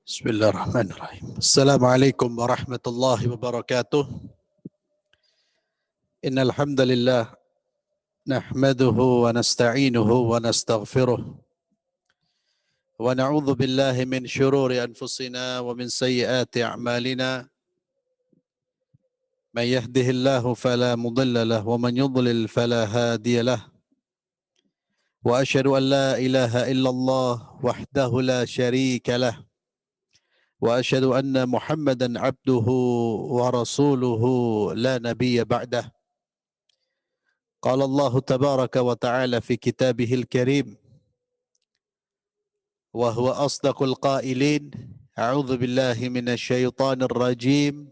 Bismillahirrahmanirrahim. Assalamualaikum warahmatullahi wabarakatuh. Innal hamdalillah nahmaduhu wa nasta'inuhu wa nastaghfiruh wa na'udzu billahi min shururi anfusina wa min sayyiati a'malina. Man yahdihillahu fala mudilla lahu wa man yudlil fala hadiya lahu. Wa asyhadu an la ilaha illallah wahdahu la syarika lahu. وأشهد أن محمدا عبده ورسوله لا نبي بعده. قال الله تبارك وتعالى في كتابه الكريم وهو أصدق القائلين أعوذ بالله من الشيطان الرجيم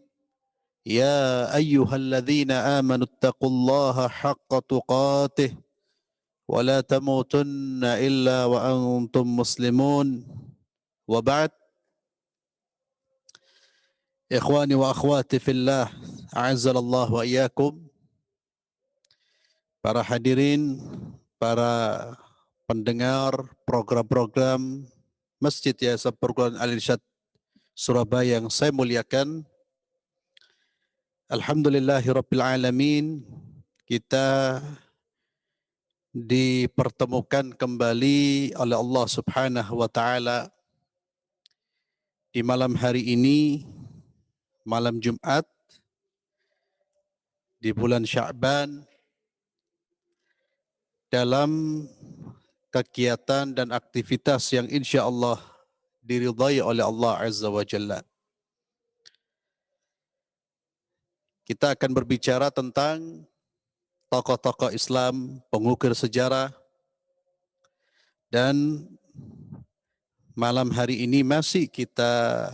يا أيها الذين آمنوا اتقوا الله حق تقاته ولا تموتن إلا وأنتم مسلمون وبعد. Ikhwani wa akhwati fillah, a'azzallah wa iyyakum. Para hadirin, para pendengar program-program Masjid Yayasan Perguruan Al-Irsyad Surabaya yang saya muliakan. Alhamdulillahirabbil alamin, kita dipertemukan kembali oleh Allah Subhanahu wa taala di malam hari ini, malam Jumat di bulan Sya'ban, dalam kegiatan dan aktivitas yang insya Allah diridhai oleh Allah Azza wa Jalla. Kita akan berbicara tentang tokoh-tokoh Islam, pengukir sejarah, dan malam hari ini masih kita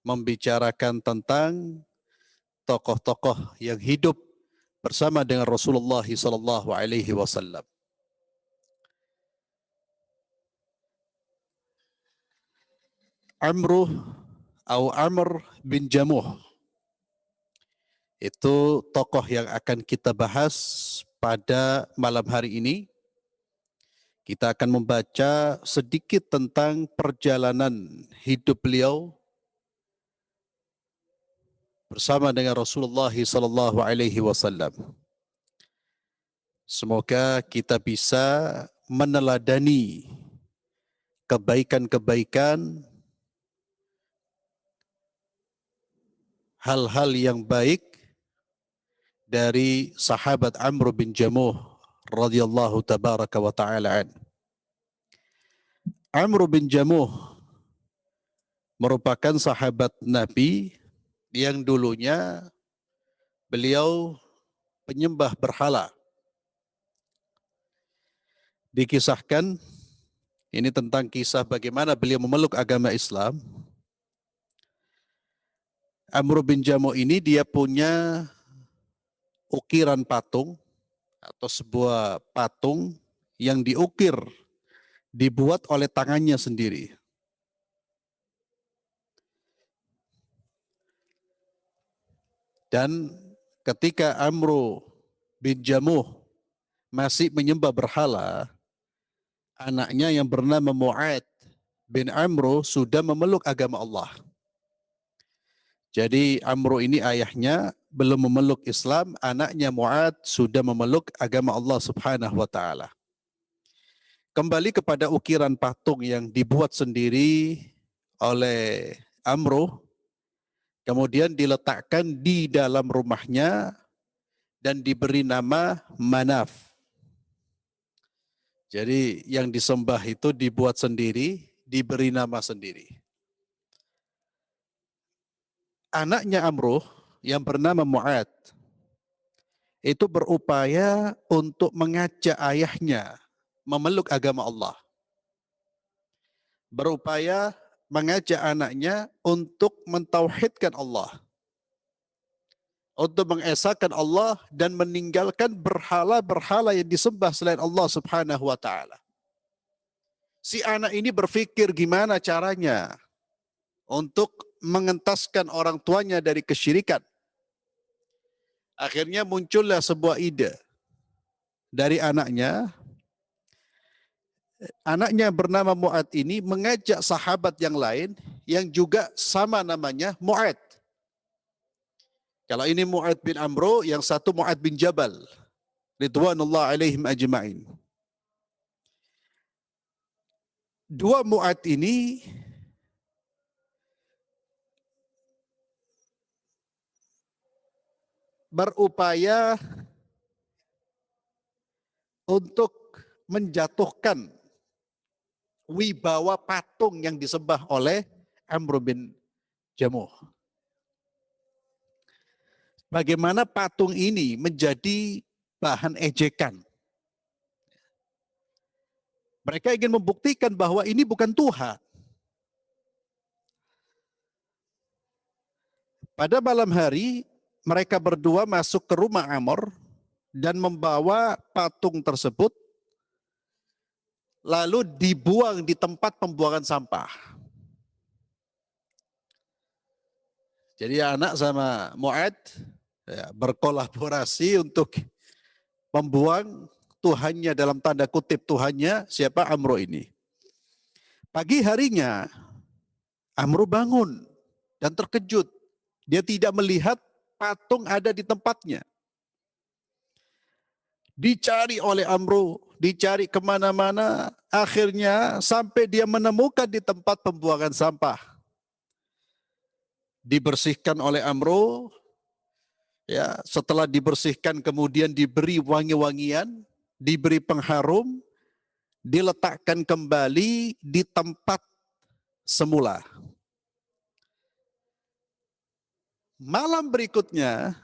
membicarakan tentang tokoh-tokoh yang hidup bersama dengan Rasulullah SAW. Amr bin Jamuh itu tokoh yang akan kita bahas pada malam hari ini. Kita akan membaca sedikit tentang perjalanan hidup beliau bersama dengan Rasulullah SAW. Semoga kita bisa meneladani kebaikan-kebaikan, hal-hal yang baik dari sahabat Amr bin Jamuh radhiyallahu tabaraka wa ta'ala an. Amr bin Jamuh merupakan sahabat Nabi yang dulunya beliau penyembah berhala. Dikisahkan, ini tentang kisah bagaimana beliau memeluk agama Islam. Amr bin Jamuh ini dia punya ukiran patung atau sebuah patung yang diukir, dibuat oleh tangannya sendiri. Dan ketika Amr bin Jamuh masih menyembah berhala, anaknya yang bernama Mu'ad bin Amr sudah memeluk agama Allah. Jadi Amr ini ayahnya belum memeluk Islam, anaknya Mu'ad sudah memeluk agama Allah Subhanahu wa taala. Kembali kepada ukiran patung yang dibuat sendiri oleh Amr, kemudian diletakkan di dalam rumahnya dan diberi nama Manaf. Jadi yang disembah itu dibuat sendiri, diberi nama sendiri. Anaknya Amr yang bernama Mu'ad itu berupaya untuk mengajak ayahnya memeluk agama Allah. Berupaya mengajak anaknya untuk mentauhidkan Allah, untuk mengesahkan Allah dan meninggalkan berhala-berhala yang disembah selain Allah Subhanahu wa taala. Si anak ini berpikir gimana caranya untuk mengentaskan orang tuanya dari kesyirikan. Akhirnya muncullah sebuah ide dari anaknya. Anaknya bernama Mu'ad ini mengajak sahabat yang lain yang juga sama namanya Mu'ad. Kalau ini Mu'ad bin Amro, yang satu Mu'ad bin Jabal. Ridwanullah alaihim ajma'in. Dua Mu'ad ini berupaya untuk menjatuhkan wibawa patung yang disembah oleh Amr bin Jamuh. Bagaimana patung ini menjadi bahan ejekan. Mereka ingin membuktikan bahwa ini bukan Tuhan. Pada malam hari, mereka berdua masuk ke rumah Amr dan membawa patung tersebut lalu dibuang di tempat pembuangan sampah. Jadi anak sama Mu'ad berkolaborasi untuk membuang Tuhannya, dalam tanda kutip Tuhannya, siapa? Amr ini. Pagi harinya Amr bangun dan terkejut. Dia tidak melihat patung ada di tempatnya. Dicari oleh Amr, dicari kemana-mana, akhirnya sampai dia menemukan di tempat pembuangan sampah. Dibersihkan oleh Amr, ya, setelah dibersihkan kemudian diberi wangi-wangian, diberi pengharum, diletakkan kembali di tempat semula. Malam berikutnya,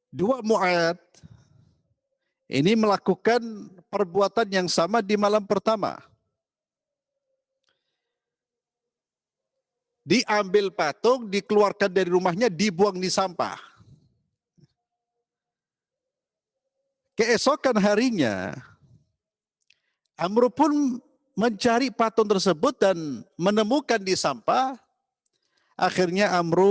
dua Mu'ad ini melakukan perbuatan yang sama di malam pertama. Diambil patung, dikeluarkan dari rumahnya, dibuang di sampah. Keesokan harinya, Amr pun mencari patung tersebut dan menemukan di sampah. Akhirnya Amr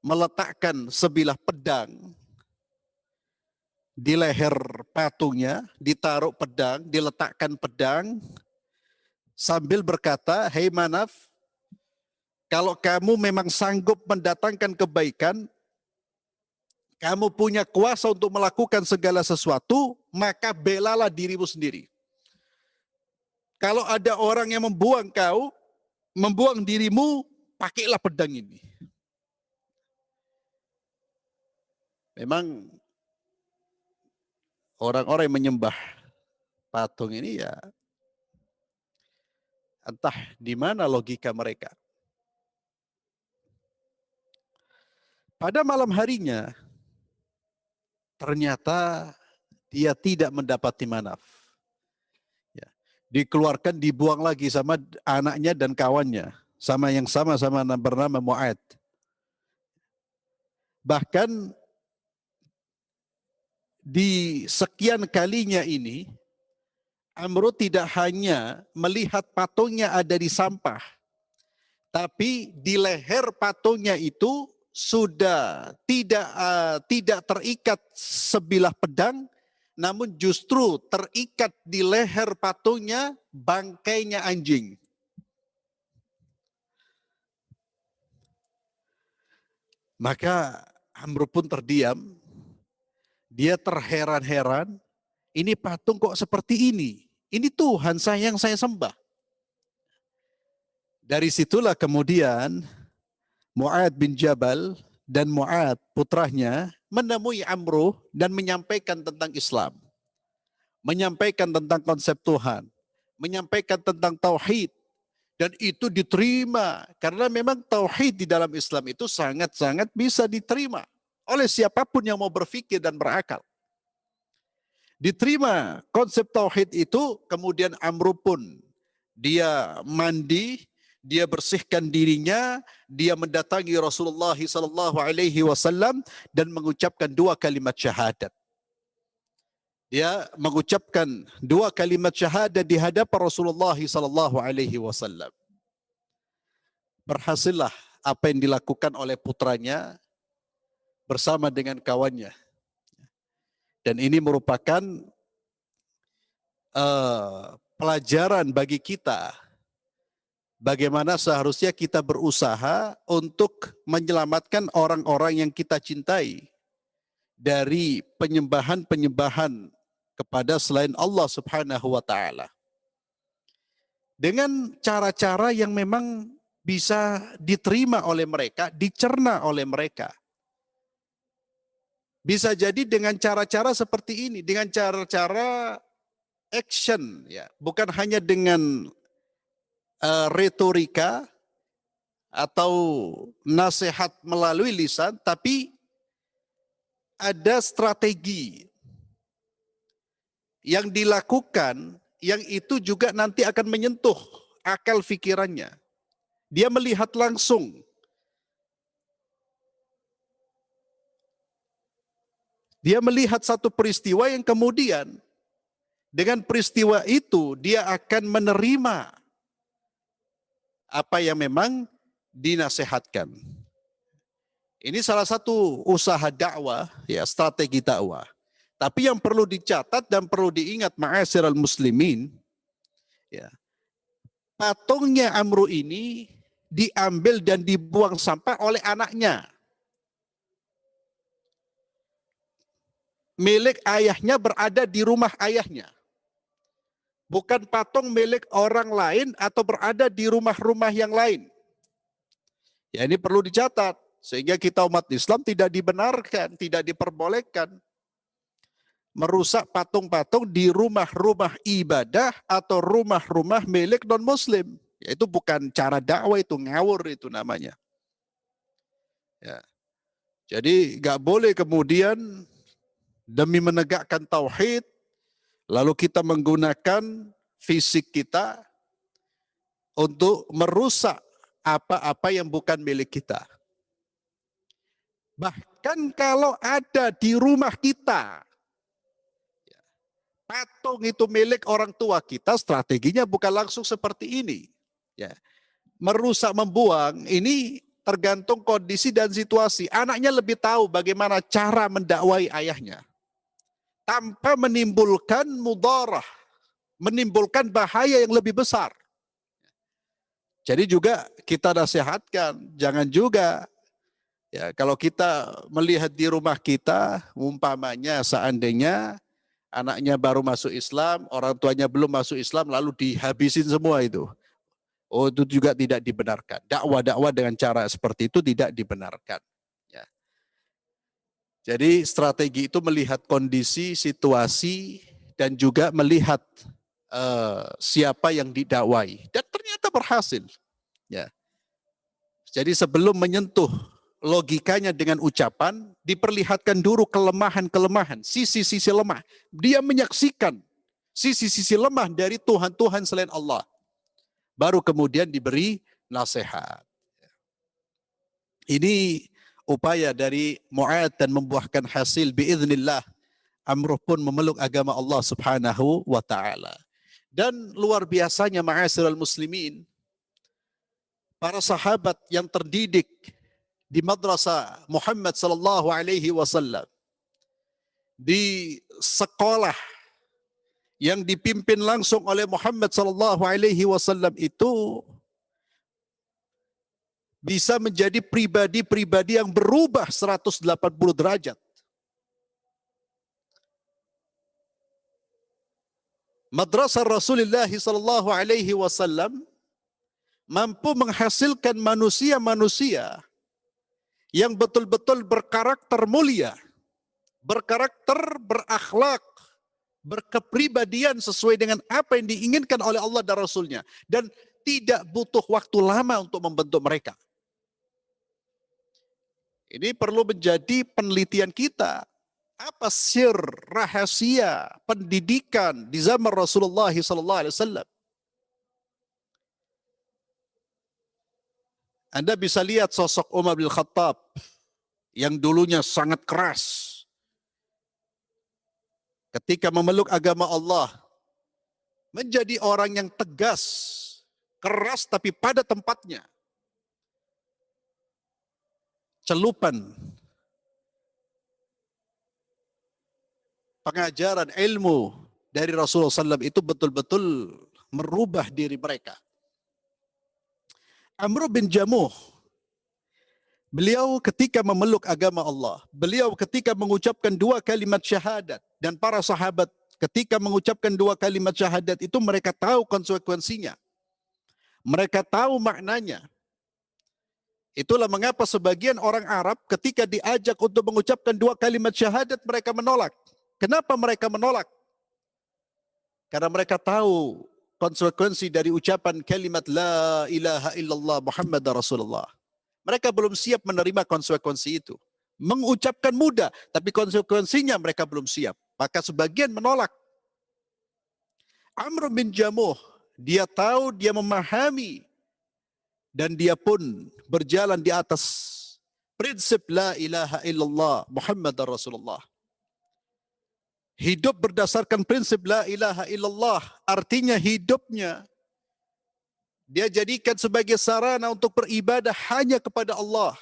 meletakkan sebilah pedang di leher patungnya, ditaruh pedang, diletakkan pedang, sambil berkata, "Hei Manaf, kalau kamu memang sanggup mendatangkan kebaikan, kamu punya kuasa untuk melakukan segala sesuatu, maka belalah dirimu sendiri. Kalau ada orang yang membuang kau, membuang dirimu, pakailah pedang ini." Memang orang-orang yang menyembah patung ini ya entah di mana logika mereka. Pada malam harinya, ternyata dia tidak mendapati Manaf. Ya, dikeluarkan, dibuang lagi sama anaknya dan kawannya, sama yang sama-sama bernama Mu'ad. Bahkan di sekian kalinya ini, Amr tidak hanya melihat patungnya ada di sampah, tapi di leher patungnya itu sudah tidak terikat sebilah pedang, namun justru terikat di leher patungnya bangkainya anjing. Maka Amr pun terdiam. Dia terheran-heran, ini patung kok seperti ini? Ini Tuhan yang saya sembah. Dari situlah kemudian Mu'ad bin Jabal dan Mu'ad putranya menemui Amr dan menyampaikan tentang Islam. Menyampaikan tentang konsep Tuhan. Menyampaikan tentang tauhid. Dan itu diterima. Karena memang tauhid di dalam Islam itu sangat-sangat bisa diterima oleh siapapun yang mau berpikir dan berakal. Diterima konsep tauhid itu, kemudian Amr pun dia mandi, dia bersihkan dirinya, dia mendatangi Rasulullah SAW dan mengucapkan dua kalimat syahadat. Dia mengucapkan dua kalimat syahadat di hadapan Rasulullah SAW. Berhasillah apa yang dilakukan oleh putranya bersama dengan kawannya. Dan ini merupakan pelajaran bagi kita bagaimana seharusnya kita berusaha untuk menyelamatkan orang-orang yang kita cintai dari penyembahan-penyembahan kepada selain Allah Subhanahu wa taala. Dengan cara-cara yang memang bisa diterima oleh mereka, dicerna oleh mereka. Bisa jadi dengan cara-cara seperti ini, dengan cara-cara action, ya, bukan hanya dengan retorika atau nasihat melalui lisan, tapi ada strategi yang dilakukan yang itu juga nanti akan menyentuh akal pikirannya. Dia melihat langsung. Dia melihat satu peristiwa yang kemudian dengan peristiwa itu dia akan menerima apa yang memang dinasehatkan. Ini salah satu usaha dakwah, ya, strategi dakwah. Tapi yang perlu dicatat dan perlu diingat ma'asyiral muslimin, ya, patungnya Amru ini diambil dan dibuang sampah oleh anaknya. Milik ayahnya berada di rumah ayahnya. Bukan patung milik orang lain atau berada di rumah-rumah yang lain. Ya, ini perlu dicatat. Sehingga kita umat Islam tidak dibenarkan, tidak diperbolehkan merusak patung-patung di rumah-rumah ibadah atau rumah-rumah milik non-muslim. Ya, itu bukan cara dakwah, itu ngawur itu namanya. Ya. Jadi nggak boleh kemudian demi menegakkan tauhid, lalu kita menggunakan fisik kita untuk merusak apa-apa yang bukan milik kita. Bahkan kalau ada di rumah kita, patung itu milik orang tua kita, strateginya bukan langsung seperti ini. Ya. Merusak, membuang, ini tergantung kondisi dan situasi. Anaknya lebih tahu bagaimana cara mendakwai ayahnya. Tanpa menimbulkan mudarah, menimbulkan bahaya yang lebih besar. Jadi juga kita nasihatkan, jangan juga, ya, kalau kita melihat di rumah kita, umpamanya seandainya anaknya baru masuk Islam, orang tuanya belum masuk Islam, lalu dihabisin semua itu. Oh, itu juga tidak dibenarkan. Dakwah-dakwah dengan cara seperti itu tidak dibenarkan. Ya. Jadi strategi itu melihat kondisi, situasi, dan juga melihat siapa yang didakwai. Dan ternyata berhasil. Ya. Jadi sebelum menyentuh logikanya dengan ucapan, diperlihatkan dulu kelemahan-kelemahan, sisi-sisi lemah. Dia menyaksikan sisi-sisi lemah dari Tuhan-Tuhan selain Allah. Baru kemudian diberi nasihat. Ini upaya dari Mu'ad dan membuahkan hasil biiznillah. Amruh pun memeluk agama Allah Subhanahu wa taala. Dan luar biasanya ma'asyiral muslimin, para sahabat yang terdidik di madrasah Muhammad sallallahu alaihi wasallam, di sekolah yang dipimpin langsung oleh Muhammad sallallahu alaihi wasallam itu bisa menjadi pribadi-pribadi yang berubah 180 derajat. Madrasah Rasulullah sallallahu alaihi wasallam mampu menghasilkan manusia-manusia yang betul-betul berkarakter mulia, berkarakter, berakhlak, berkepribadian sesuai dengan apa yang diinginkan oleh Allah dan Rasulnya, dan tidak butuh waktu lama untuk membentuk mereka. Ini perlu menjadi penelitian kita. Apa sir rahasia pendidikan di zaman Rasulullah SAW? Anda bisa lihat sosok Umar bin Khattab yang dulunya sangat keras. Ketika memeluk agama Allah, menjadi orang yang tegas, keras tapi pada tempatnya. Celupan pengajaran ilmu dari Rasulullah SAW itu betul-betul merubah diri mereka. Amr bin Jamuh, beliau ketika memeluk agama Allah, beliau ketika mengucapkan dua kalimat syahadat, dan para sahabat ketika mengucapkan dua kalimat syahadat itu mereka tahu konsekuensinya. Mereka tahu maknanya. Itulah mengapa sebagian orang Arab ketika diajak untuk mengucapkan dua kalimat syahadat mereka menolak. Kenapa mereka menolak? Karena mereka tahu konsekuensi dari ucapan kalimat la ilaha illallah Muhammad Rasulullah. Mereka belum siap menerima konsekuensi itu. Mengucapkan mudah, tapi konsekuensinya mereka belum siap. Maka sebagian menolak. Amr bin Jamuh, dia tahu, dia memahami, dan dia pun berjalan di atas prinsip la ilaha illallah Muhammad Rasulullah. Hidup berdasarkan prinsip la ilaha illallah, artinya hidupnya dia jadikan sebagai sarana untuk beribadah hanya kepada Allah.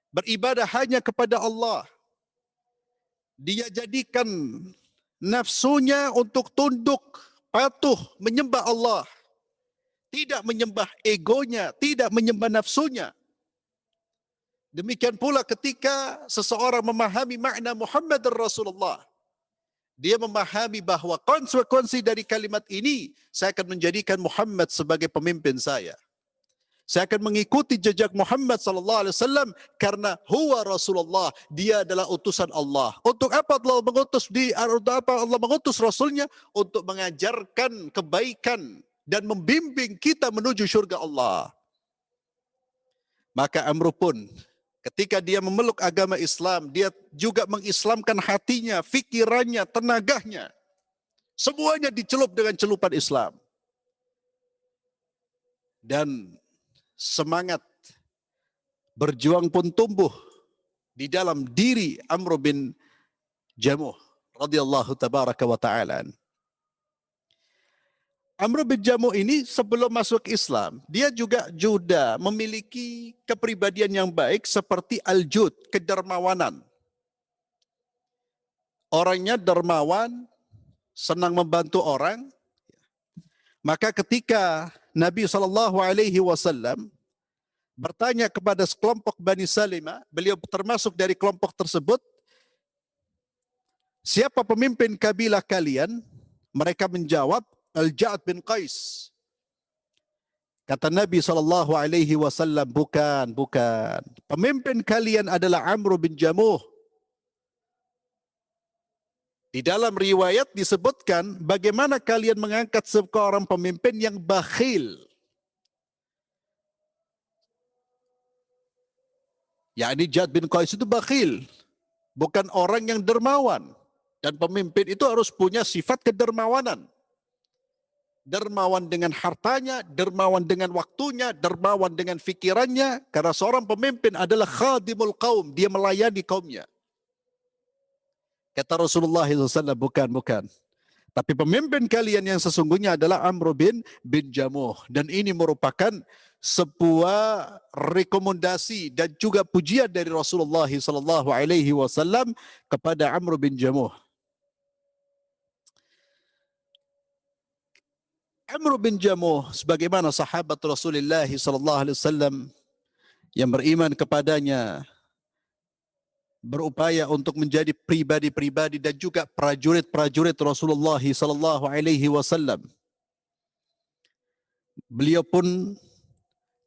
Beribadah hanya kepada Allah. Dia jadikan nafsunya untuk tunduk, patuh, menyembah Allah. Tidak menyembah egonya, tidak menyembah nafsunya. Demikian pula ketika seseorang memahami makna Muhammad Rasulullah. Dia memahami bahwa konsekuensi dari kalimat ini, saya akan menjadikan Muhammad sebagai pemimpin saya. Saya akan mengikuti jejak Muhammad sallallahu alaihi wasallam karena huwa Rasulullah, dia adalah utusan Allah. Untuk apa Allah mengutus Allah mengutus Rasulnya? Untuk mengajarkan kebaikan dan membimbing kita menuju surga Allah. Maka Amr pun ketika dia memeluk agama Islam, dia juga mengislamkan hatinya, fikirannya, tenaganya. Semuanya dicelup dengan celupan Islam. Dan semangat berjuang pun tumbuh di dalam diri Amr bin Jamuh radhiyallahu tabaraka wa ta'ala. Amr bin Jamuh ini sebelum masuk Islam, dia juga memiliki kepribadian yang baik seperti al-jud, kedermawanan. Orangnya dermawan, senang membantu orang. Maka ketika Nabi SAW bertanya kepada sekelompok Bani Salimah, beliau termasuk dari kelompok tersebut, siapa pemimpin kabilah kalian? Mereka menjawab, Al-Ja'ad bin Qais. Kata Nabi SAW, bukan. Pemimpin kalian adalah Amr bin Jamuh. Di dalam riwayat disebutkan bagaimana kalian mengangkat seorang pemimpin yang bakhil. Yakni Ja'ad bin Qais itu bakhil. Bukan orang yang dermawan. Dan pemimpin itu harus punya sifat kedermawanan. Dermawan dengan hartanya, dermawan dengan waktunya, dermawan dengan fikirannya. Karena seorang pemimpin adalah khadimul qaum. Dia melayani kaumnya. Kata Rasulullah SAW, bukan. Tapi pemimpin kalian yang sesungguhnya adalah Amr bin Jamuh. Dan ini merupakan sebuah rekomendasi dan juga pujian dari Rasulullah SAW kepada Amr bin Jamuh. Amr bin Jamuh sebagaimana sahabat Rasulullah SAW yang beriman kepadanya, berupaya untuk menjadi pribadi-pribadi dan juga prajurit-prajurit Rasulullah SAW. Beliau pun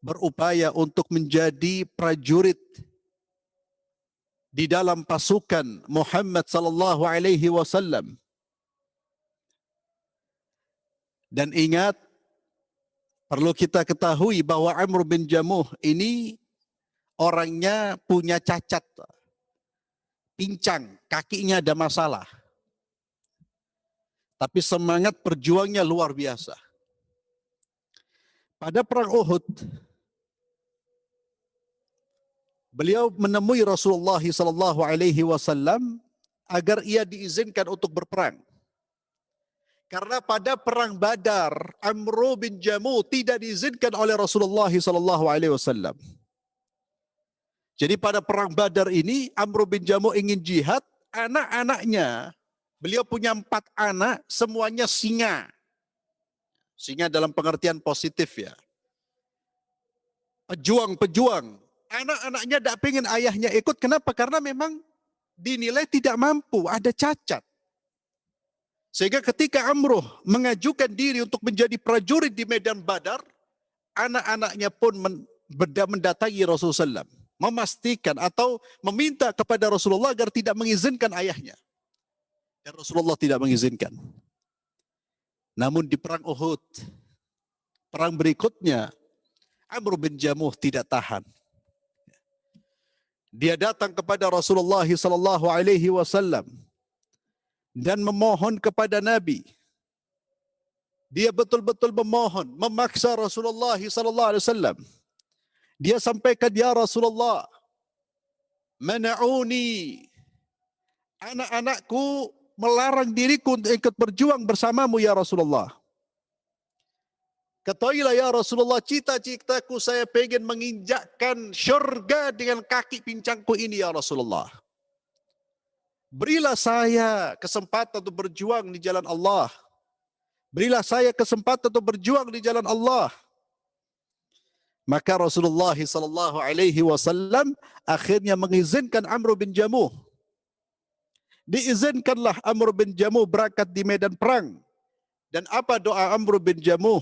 berupaya untuk menjadi prajurit di dalam pasukan Muhammad SAW. Dan ingat, perlu kita ketahui bahwa Amr bin Jamuh ini orangnya punya cacat, pincang, kakinya ada masalah. Tapi semangat perjuangnya luar biasa. Pada perang Uhud, beliau menemui Rasulullah SAW agar ia diizinkan untuk berperang. Karena pada perang Badar, Amr bin Jamuh tidak diizinkan oleh Rasulullah SAW. Jadi pada perang Badar ini, Amr bin Jamuh ingin jihad, anak-anaknya, beliau punya 4 anak, semuanya singa. Singa dalam pengertian positif ya. pejuang-pejuang. Anak-anaknya tidak pengen ayahnya ikut. Kenapa? Karena memang dinilai tidak mampu, ada cacat. Sehingga ketika Amruh mengajukan diri untuk menjadi prajurit di medan Badar, anak-anaknya pun mendatangi Rasulullah SAW, memastikan atau meminta kepada Rasulullah agar tidak mengizinkan ayahnya. Dan Rasulullah tidak mengizinkan. Namun di perang Uhud, perang berikutnya, Amr bin Jamuh tidak tahan. Dia datang kepada Rasulullah SAW dan memohon kepada Nabi. Dia betul-betul memohon, memaksa Rasulullah SAW. Dia sampaikan, ya Rasulullah, mana'uni, anak-anakku melarang diriku untuk ikut berjuang bersamamu ya Rasulullah. Ketahuilah ya Rasulullah, cita-citaku saya pengen menginjakkan syurga dengan kaki pincangku ini ya Rasulullah. Berilah saya kesempatan untuk berjuang di jalan Allah. Berilah saya kesempatan untuk berjuang di jalan Allah. Maka Rasulullah SAW akhirnya mengizinkan Amr bin Jamuh. Diizinkanlah Amr bin Jamuh berangkat di medan perang. Dan apa doa Amr bin Jamuh?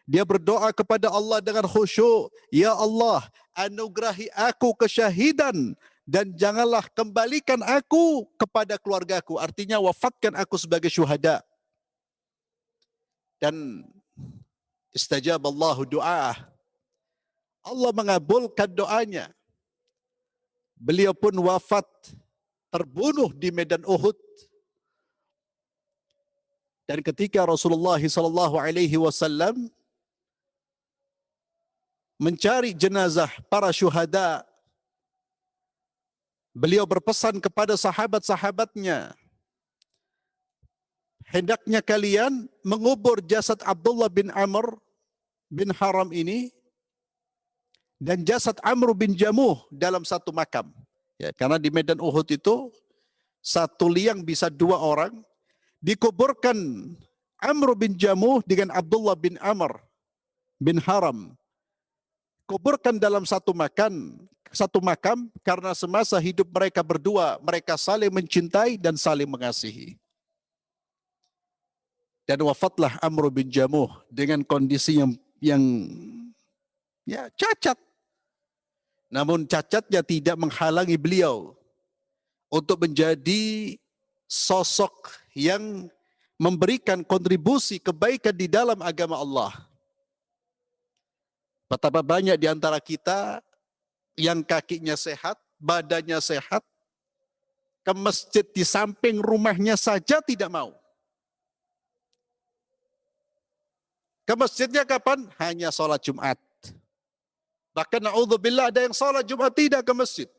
Dia berdoa kepada Allah dengan khusyuk, ya Allah, anugerahi aku kesyahidan dan janganlah kembalikan aku kepada keluargaku. Artinya wafatkan aku sebagai syuhada. Dan istajab Allahu du'ah. Allah mengabulkan doanya. Beliau pun wafat terbunuh di medan Uhud. Dan ketika Rasulullah SAW mencari jenazah para syuhada, beliau berpesan kepada sahabat-sahabatnya, hendaknya kalian mengubur jasad Abdullah bin Amr bin Haram ini dan jasad Amr bin Jamuh dalam satu makam. Ya, karena di medan Uhud itu satu liang bisa 2 orang. Dikuburkan Amr bin Jamuh dengan Abdullah bin Amr bin Haram. Kuburkan dalam satu makam karena semasa hidup mereka berdua, mereka saling mencintai dan saling mengasihi. Dan wafatlah Amr bin Jamuh dengan kondisi yang cacat. Namun cacatnya tidak menghalangi beliau untuk menjadi sosok yang memberikan kontribusi kebaikan di dalam agama Allah. Betapa banyak di antara kita yang kakinya sehat, badannya sehat, ke masjid di samping rumahnya saja tidak mau. Ke masjidnya kapan? Hanya sholat Jumat. Bahkan na'udzubillah ada yang sholat Jumat tidak ke masjid.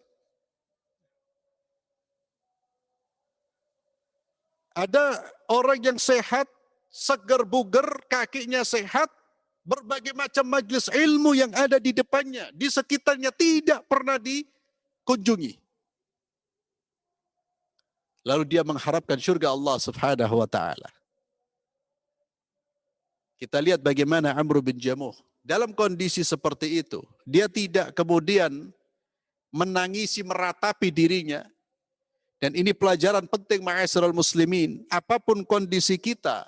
Ada orang yang sehat, segar bugar, kakinya sehat, berbagai macam majlis ilmu yang ada di depannya, di sekitarnya tidak pernah dikunjungi. Lalu dia mengharapkan syurga Allah Subhanahu wa taala. Kita lihat bagaimana Amr bin Jamuh dalam kondisi seperti itu. Dia tidak kemudian menangisi, meratapi dirinya. Dan ini pelajaran penting ma'asyiral muslimin. Apapun kondisi kita,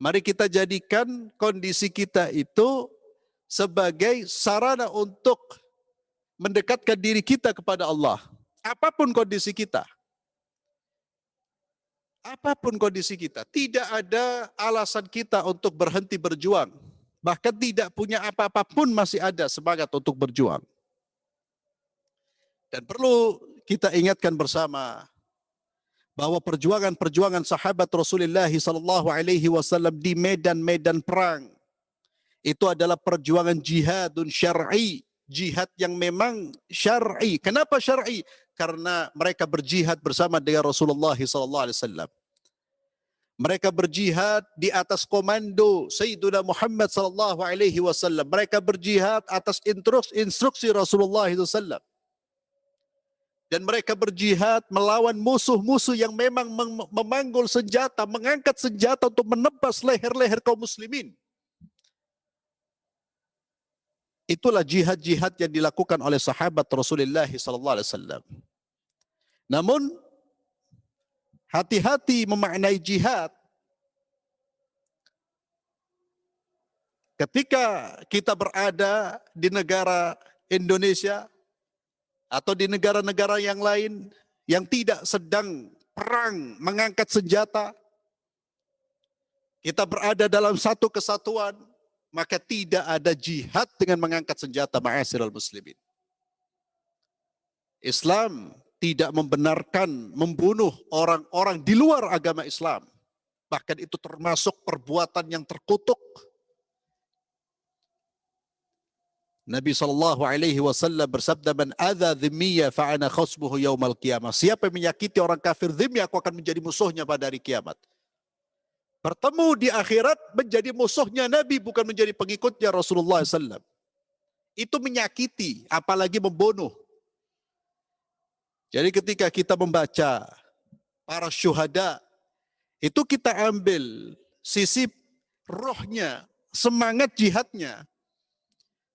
mari kita jadikan kondisi kita itu sebagai sarana untuk mendekatkan diri kita kepada Allah. Apapun kondisi kita. Apapun kondisi kita. Tidak ada alasan kita untuk berhenti berjuang. Bahkan tidak punya apa-apa pun masih ada semangat untuk berjuang. Dan perlu kita ingatkan bersama bahwa perjuangan-perjuangan sahabat Rasulullah SAW di medan-medan perang itu adalah perjuangan jihadun syar'i, jihad yang memang syar'i. Kenapa syar'i? Karena mereka berjihad bersama dengan Rasulullah SAW. Mereka berjihad di atas komando Sayyidina Muhammad SAW. Mereka berjihad atas instruksi Rasulullah SAW. Dan mereka berjihad melawan musuh-musuh yang memang memanggul senjata, mengangkat senjata untuk menebas leher-leher kaum muslimin. Itulah jihad-jihad yang dilakukan oleh sahabat Rasulullah SAW. Namun, hati-hati memaknai jihad. Ketika kita berada di negara Indonesia atau di negara-negara yang lain yang tidak sedang perang mengangkat senjata, kita berada dalam satu kesatuan, maka tidak ada jihad dengan mengangkat senjata, ma'asyiral muslimin. Islam tidak membenarkan membunuh orang-orang di luar agama Islam. Bahkan itu termasuk perbuatan yang terkutuk. Nabi SAW bersabda, "Man adza dhimmiya fa'ana khasmuhu yaumal qiyamah." Siapa yang menyakiti orang kafir dhimmi, aku akan menjadi musuhnya pada hari kiamat. Bertemu di akhirat menjadi musuhnya Nabi, bukan menjadi pengikutnya Rasulullah SAW. Itu menyakiti, apalagi membunuh. Jadi ketika kita membaca para syuhada, itu kita ambil sisi rohnya, semangat jihadnya.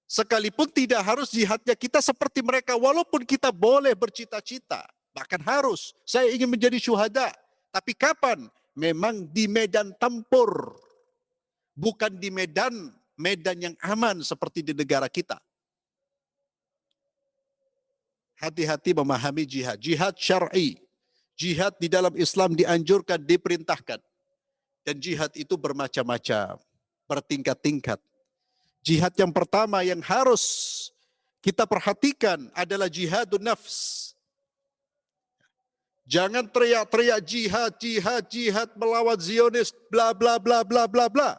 Sekalipun tidak harus jihadnya kita seperti mereka, walaupun kita boleh bercita-cita, bahkan harus, saya ingin menjadi syuhada. Tapi kapan? Memang di medan tempur, bukan di medan yang aman seperti di negara kita. Hati-hati memahami jihad. Jihad syar'i. Jihad di dalam Islam dianjurkan, diperintahkan. Dan jihad itu bermacam-macam, bertingkat-tingkat. Jihad yang pertama yang harus kita perhatikan adalah jihadun nafs. Jangan teriak-teriak jihad, jihad, jihad melawan Zionis, bla bla bla bla bla bla.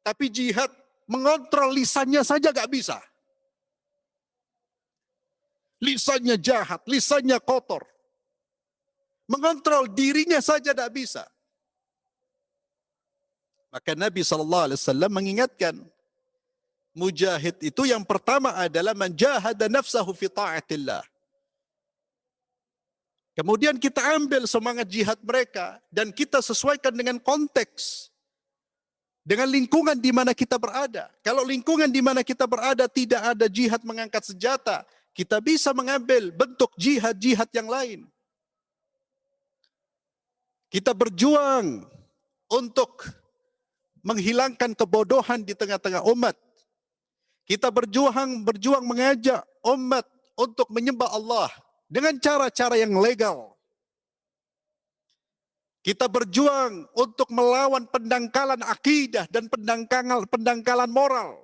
Tapi jihad mengontrol lisannya saja gak bisa. Lisannya jahat, lisannya kotor. Mengontrol dirinya saja tidak bisa. Maka Nabi SAW mengingatkan, mujahid itu yang pertama adalah menjahada nafsahu fi ta'atillah. Kemudian kita ambil semangat jihad mereka dan kita sesuaikan dengan konteks, dengan lingkungan di mana kita berada. Kalau lingkungan di mana kita berada tidak ada jihad mengangkat senjata, kita bisa mengambil bentuk jihad-jihad yang lain. Kita berjuang untuk menghilangkan kebodohan di tengah-tengah umat. Kita berjuang mengajak umat untuk menyembah Allah dengan cara-cara yang legal. Kita berjuang untuk melawan pendangkalan akidah dan pendangkalan moral.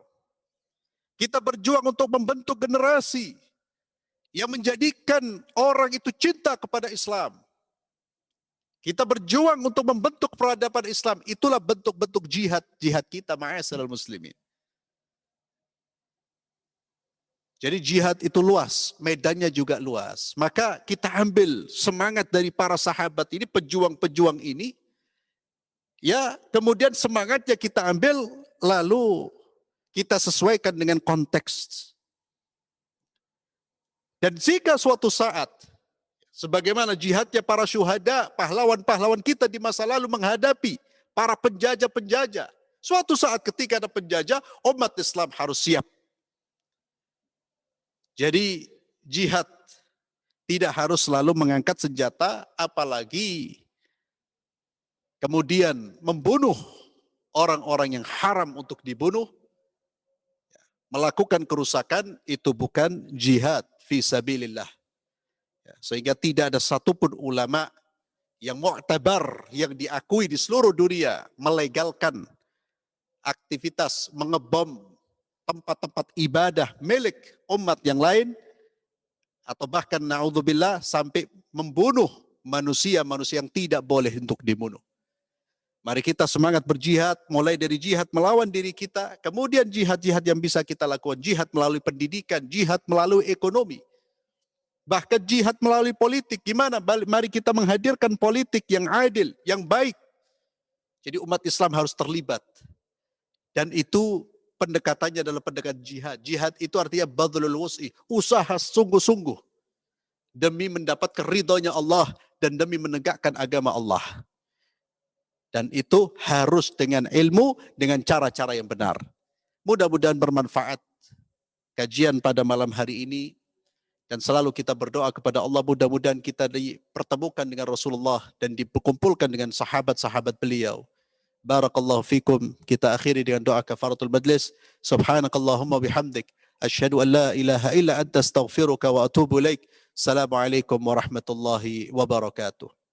Kita berjuang untuk membentuk generasi yang menjadikan orang itu cinta kepada Islam. Kita berjuang untuk membentuk peradaban Islam. Itulah bentuk-bentuk jihad kita, ma'asyiral muslimin. Jadi jihad itu luas, medannya juga luas. Maka kita ambil semangat dari para sahabat ini, pejuang-pejuang ini. Ya, kemudian semangatnya kita ambil, lalu kita sesuaikan dengan konteks. Dan jika suatu saat, sebagaimana jihadnya para syuhada, pahlawan-pahlawan kita di masa lalu menghadapi para penjajah-penjajah. Suatu saat ketika ada penjajah, umat Islam harus siap. Jadi jihad tidak harus selalu mengangkat senjata, apalagi kemudian membunuh orang-orang yang haram untuk dibunuh. Melakukan kerusakan itu bukan jihad fi sabilillah. Sehingga tidak ada satupun ulama yang mu'tabar, yang diakui di seluruh dunia, melegalkan aktivitas mengebom tempat-tempat ibadah milik umat yang lain, atau bahkan na'udzubillah sampai membunuh manusia-manusia yang tidak boleh untuk dibunuh. Mari kita semangat berjihad, mulai dari jihad melawan diri kita, kemudian jihad-jihad yang bisa kita lakukan, jihad melalui pendidikan, jihad melalui ekonomi, bahkan jihad melalui politik. Gimana? Mari kita menghadirkan politik yang adil, yang baik. Jadi umat Islam harus terlibat. Dan itu pendekatannya adalah pendekatan jihad. Jihad itu artinya badlul wus'i, usaha sungguh-sungguh demi mendapatkan ridhonya Allah dan demi menegakkan agama Allah. Dan itu harus dengan ilmu, dengan cara-cara yang benar. Mudah-mudahan bermanfaat. kajian pada malam hari ini, dan selalu kita berdoa kepada Allah mudah-mudahan kita dipertemukan dengan Rasulullah dan dikumpulkan dengan sahabat-sahabat beliau. Barakallahu fikum. Kita akhiri dengan doa kafaratul majlis. Subhanakallahumma bihamdik. Asyhadu an la ilaha illa anta astaghfiruka wa atubu ilaik. Assalamualaikum warahmatullahi wabarakatuh.